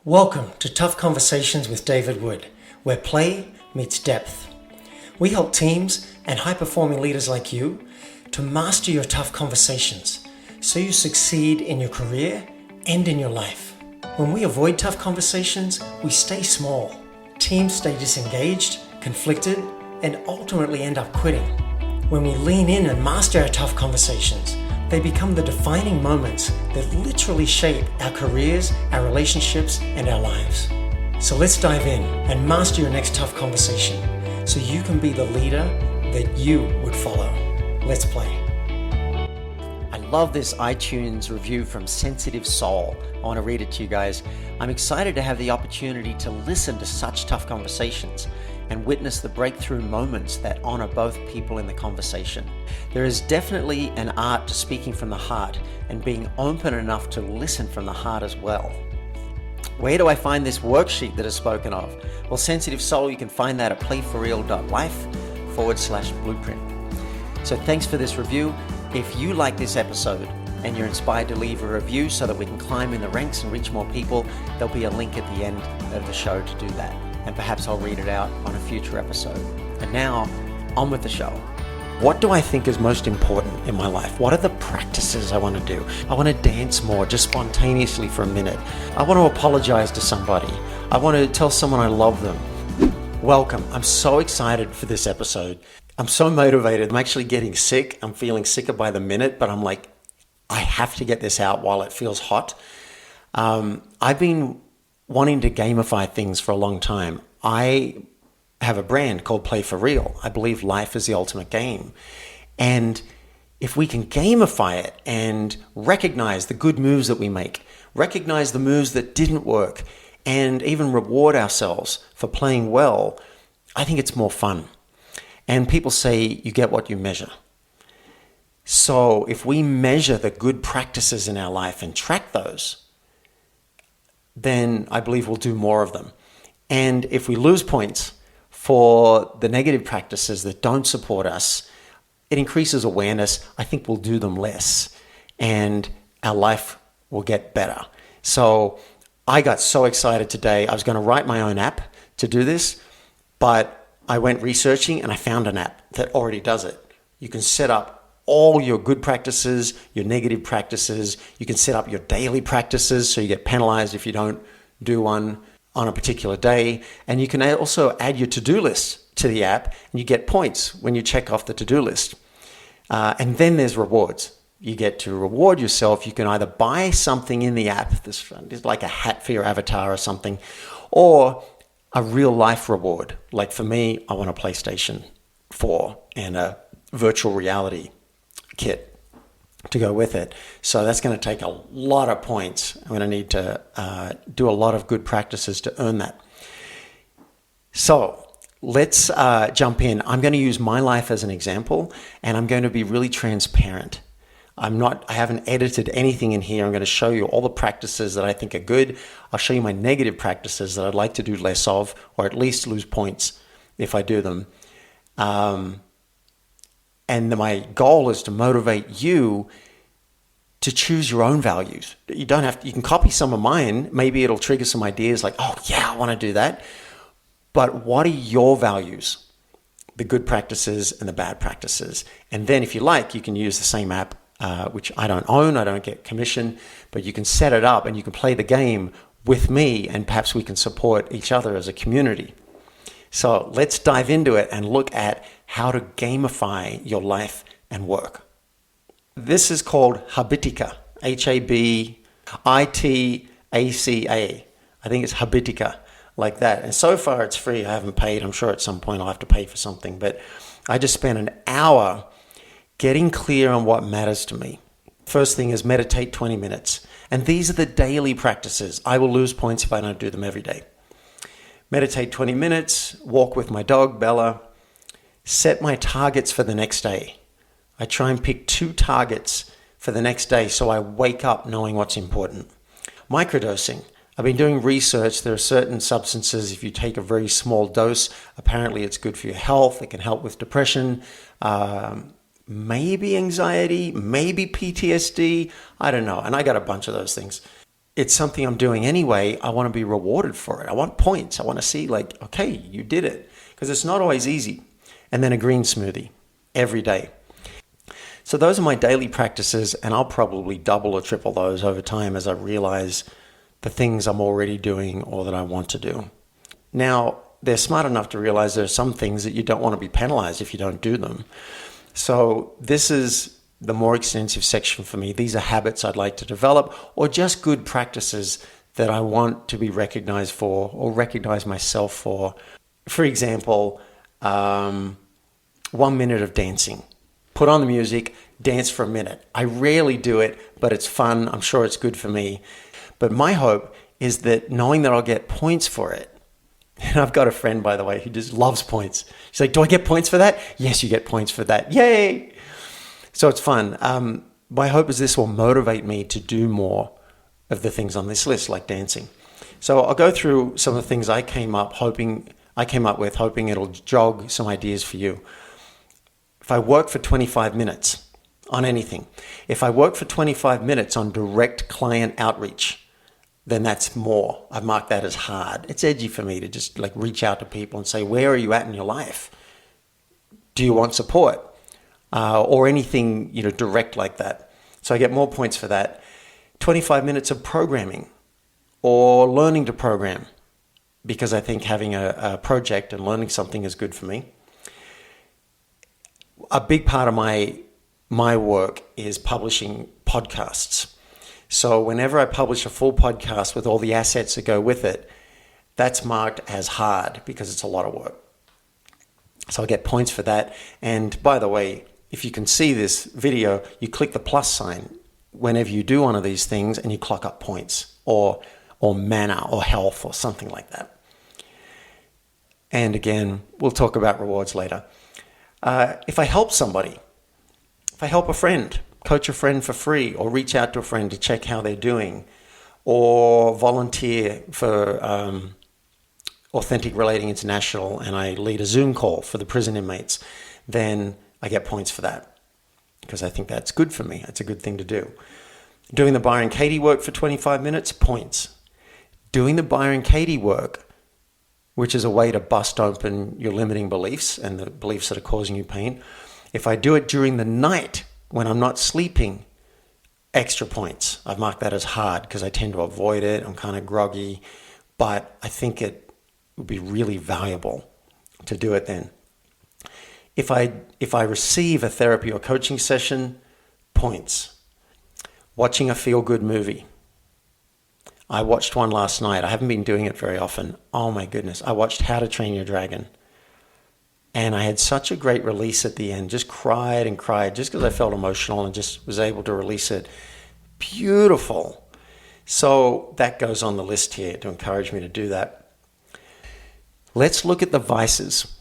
Welcome to Tough Conversations with David Wood, where play meets depth. We help teams and high-performing leaders like you to master your tough conversations so you succeed in your career and in your life. When we avoid tough conversations, we stay small. Teams stay disengaged, conflicted, and ultimately end up quitting. When we lean in and master our tough conversations, they become the defining moments that literally shape our careers, our relationships, and our lives. So let's dive in and master your next tough conversation so you can be the leader that you would follow. Let's play. I love this iTunes review from Sensitive Soul. I want to read it to you guys. I'm excited to have the opportunity to listen to such tough conversations and witness the breakthrough moments that honor both people in the conversation. There is definitely an art to speaking from the heart and being open enough to listen from the heart as well. Where do I find this worksheet that is spoken of? Well, Sensitive Soul, you can find that at playforreal.life/blueprint. So thanks for this review. If you like this episode and you're inspired to leave a review so that we can climb in the ranks and reach more people, there'll be a link at the end of the show to do that. And perhaps I'll read it out on a future episode. And now, on with the show. What do I think is most important in my life? What are the practices I want to do? I want to dance more, just spontaneously for a minute. I want to apologize to somebody. I want to tell someone I love them. Welcome. I'm so excited for this episode. I'm so motivated. I'm actually getting sick. I'm feeling sicker by the minute, but I'm like, I have to get this out while it feels hot. I've been wanting to gamify things for a long time. I have a brand called Play for Real. I believe life is the ultimate game. And if we can gamify it and recognize the good moves that we make, recognize the moves that didn't work, and even reward ourselves for playing well, I think it's more fun. And people say you get what you measure. So if we measure the good practices in our life and track those, then I believe we'll do more of them. And if we lose points for the negative practices that don't support us, it increases awareness. I think we'll do them less and our life will get better. So I got so excited today. I was going to write my own app to do this, but I went researching and I found an app that already does it. You can set up all your good practices, your negative practices. You can set up your daily practices so you get penalized if you don't do one on a particular day. And you can also add your to-do list to the app and you get points when you check off the to-do list. And then there's rewards. You get to reward yourself. You can either buy something in the app, this is like a hat for your avatar or something, or a real life reward. Like for me, I want a PlayStation 4 and a virtual reality kit to go with it. So that's going to take a lot of points. I'm going to need to do a lot of good practices to earn that. So let's jump in. I'm going to use my life as an example, and I'm going to be really transparent. I haven't edited anything in here. I'm going to show you all the practices that I think are good. I'll show you my negative practices that I'd like to do less of, or at least lose points if I do them. And my goal is to motivate you to choose your own values. You can copy some of mine. Maybe it'll trigger some ideas like, oh yeah, I want to do that. But what are your values? The good practices and the bad practices. And then if you like, you can use the same app, which I don't own. I don't get commission, but you can set it up and you can play the game with me, and perhaps we can support each other as a community. So let's dive into it and look at how to gamify your life and work. This is called Habitica, Habitaca. I think it's Habitica, like that. And so far it's free. I haven't paid. I'm sure at some point I'll have to pay for something. But I just spent an hour getting clear on what matters to me. First thing is meditate 20 minutes. And these are the daily practices. I will lose points if I don't do them every day. Meditate 20 minutes, walk with my dog, Bella, set my targets for the next day. I try and pick 2 targets for the next day so I wake up knowing what's important. Microdosing. I've been doing research. There are certain substances, if you take a very small dose, apparently it's good for your health. It can help with depression, maybe anxiety, maybe PTSD. I don't know. And I got a bunch of those things. it's something I'm doing anyway, I want to be rewarded for it. I want points. I want to see like, okay, you did it. Because it's not always easy. And then a green smoothie every day. So those are my daily practices, and I'll probably double or triple those over time as I realize the things I'm already doing or that I want to do. Now, they're smart enough to realize there are some things that you don't want to be penalized if you don't do them. So this is the more extensive section for me. These are habits I'd like to develop, or just good practices that I want to be recognized for or recognize myself for. For example, 1 minute of dancing. Put on the music, dance for a minute. I rarely do it, but it's fun. I'm sure it's good for me. But my hope is that knowing that I'll get points for it. And I've got a friend, by the way, who just loves points. She's like, do I get points for that? Yes, you get points for that. Yay! So it's fun. My hope is this will motivate me to do more of the things on this list, like dancing. So I'll go through some of the things I came up with, hoping it'll jog some ideas for you. If I work for 25 minutes on anything, if I work for 25 minutes on direct client outreach, then that's more. I've marked that as hard. It's edgy for me to just like reach out to people and say, where are you at in your life? Do you want support? Or anything, direct like that. So I get more points for that. 25 minutes of programming or learning to program, because I think having a project and learning something is good for me. A big part of my work is publishing podcasts. So whenever I publish a full podcast with all the assets that go with it, that's marked as hard because it's a lot of work. So I get points for that. And by the way, if you can see this video, you click the plus sign whenever you do one of these things and you clock up points or mana or health or something like that. And again, we'll talk about rewards later. If I help somebody, if I help a friend, coach a friend for free, or reach out to a friend to check how they're doing, or volunteer for Authentic Relating International and I lead a Zoom call for the prison inmates, then I get points for that because I think that's good for me. It's a good thing to do. Doing the Byron Katie work for 25 minutes, points. Doing the Byron Katie work, which is a way to bust open your limiting beliefs and the beliefs that are causing you pain. If I do it during the night when I'm not sleeping, extra points. I've marked that as hard because I tend to avoid it. I'm kind of groggy, but I think it would be really valuable to do it then. If I receive a therapy or coaching session, points. Watching a feel-good movie. I watched one last night. I haven't been doing it very often. Oh my goodness. I watched How to Train Your Dragon. And I had such a great release at the end. Just cried and cried just because I felt emotional and just was able to release it. Beautiful. So that goes on the list here to encourage me to do that. Let's look at the vices.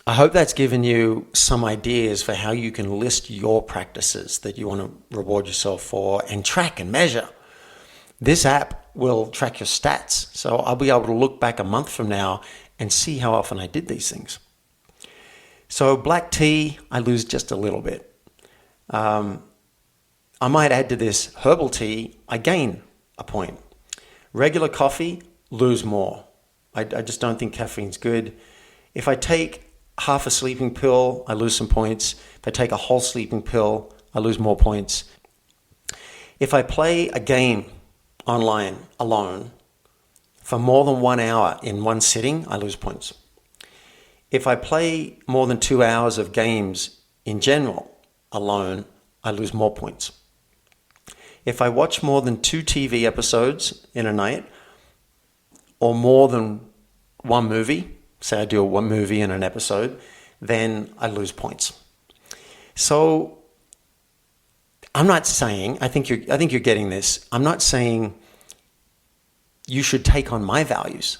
I hope that's given you some ideas for how you can list your practices that you want to reward yourself for and track and measure. This app will track your stats. So I'll be able to look back a month from now and see how often I did these things. So black tea, I lose just a little bit. I might add to this herbal tea, I gain a point. Regular coffee, lose more. I just don't think caffeine's good. If I take half a sleeping pill, I lose some points. If I take a whole sleeping pill, I lose more points. If I play a game online alone for more than 1 hour in one sitting, I lose points. If I play more than 2 hours of games in general alone, I lose more points. If I watch more than 2 TV episodes in a night or more than one movie, say I do one movie in an episode, then I lose points. So I'm not saying, I think you're getting this. I'm not saying you should take on my values.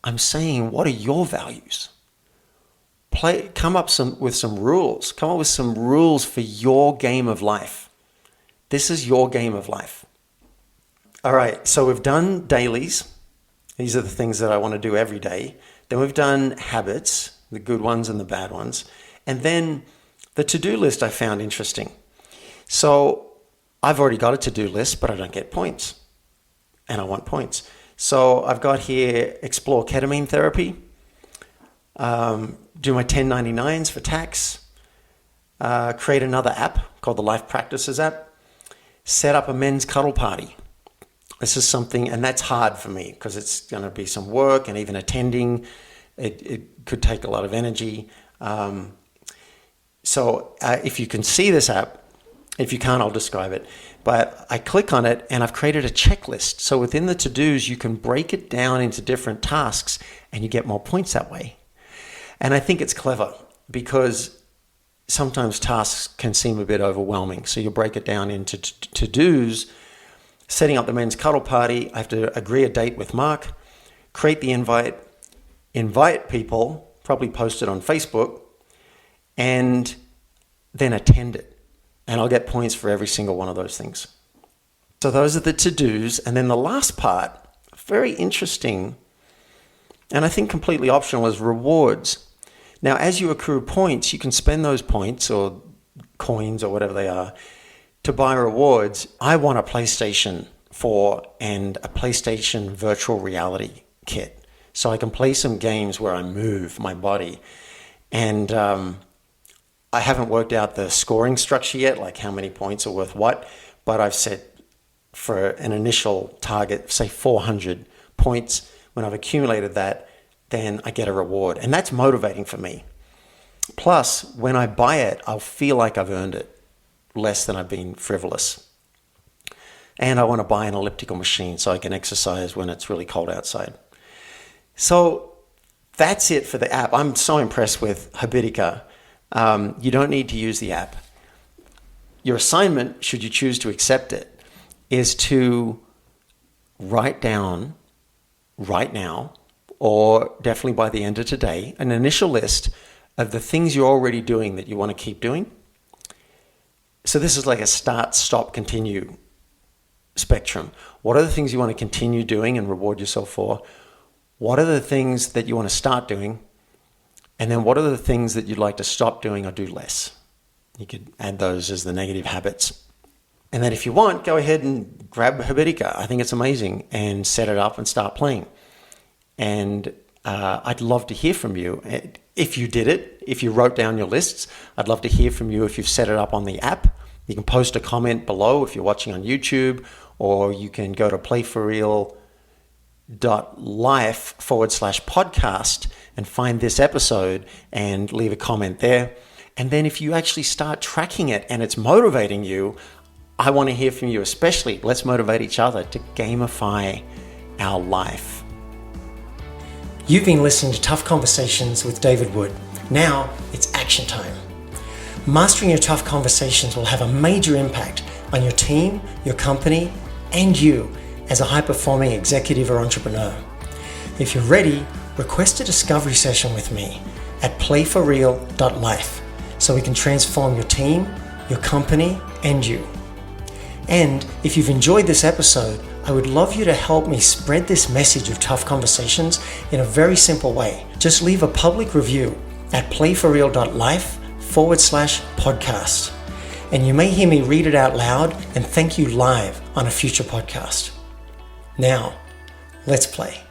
I'm saying, what are your values? Come up with some rules. Come up with some rules for your game of life. This is your game of life. All right, so we've done dailies. These are the things that I want to do every day. Then we've done habits, the good ones and the bad ones. And then the to-do list I found interesting. So I've already got a to-do list, but I don't get points. and I want points. So I've got here, explore ketamine therapy, do my 1099s for tax, create another app called the Life Practices app, set up a men's cuddle party. This is something, and that's hard for me because it's going to be some work, and even attending, it could take a lot of energy. So if you can see this app, if you can't, I'll describe it. But I click on it and I've created a checklist. So within the to-dos, you can break it down into different tasks and you get more points that way. And I think it's clever because sometimes tasks can seem a bit overwhelming. So you break it down into to-dos. Setting up the men's cuddle party, I have to agree a date with Mark, create the invite people, probably post it on Facebook, and then attend it. And I'll get points for every single one of those things. So those are the to-dos. And then the last part, very interesting, and I think completely optional, is rewards. Now, as you accrue points, you can spend those points or coins or whatever they are to buy rewards. I want a PlayStation 4 and a PlayStation virtual reality kit, so I can play some games where I move my body. And I haven't worked out the scoring structure yet, like how many points are worth what, but I've set for an initial target, say 400 points. When I've accumulated that, then I get a reward. And that's motivating for me. Plus, when I buy it, I'll feel like I've earned it, less than I've been frivolous. And I want to buy an elliptical machine so I can exercise when it's really cold outside. So that's it for the app. I'm so impressed with Habitica. You don't need to use the app. Your assignment, should you choose to accept it, is to write down right now, or definitely by the end of today, an initial list of the things you're already doing that you want to keep doing. So this is like a start, stop, continue spectrum. What are the things you want to continue doing and reward yourself for? What are the things that you want to start doing? And then what are the things that you'd like to stop doing or do less? You could add those as the negative habits. And then if you want, go ahead and grab Habitica. I think it's amazing, and set it up and start playing. And I'd love to hear from you. If you did it, if you wrote down your lists, I'd love to hear from you if you've set it up on the app. You can post a comment below if you're watching on YouTube, or you can go to playforreal.life/podcast and find this episode and leave a comment there. And then if you actually start tracking it and it's motivating you, I want to hear from you, especially. Let's motivate each other to gamify our life. You've been listening to Tough Conversations with David Wood. Now it's action time. Mastering your tough conversations will have a major impact on your team, your company, and you as a high-performing executive or entrepreneur. If you're ready, request a discovery session with me at playforreal.life so we can transform your team, your company, and you. And if you've enjoyed this episode, I would love you to help me spread this message of tough conversations in a very simple way. Just leave a public review at playforreal.life/podcast. And you may hear me read it out loud and thank you live on a future podcast. Now, let's play.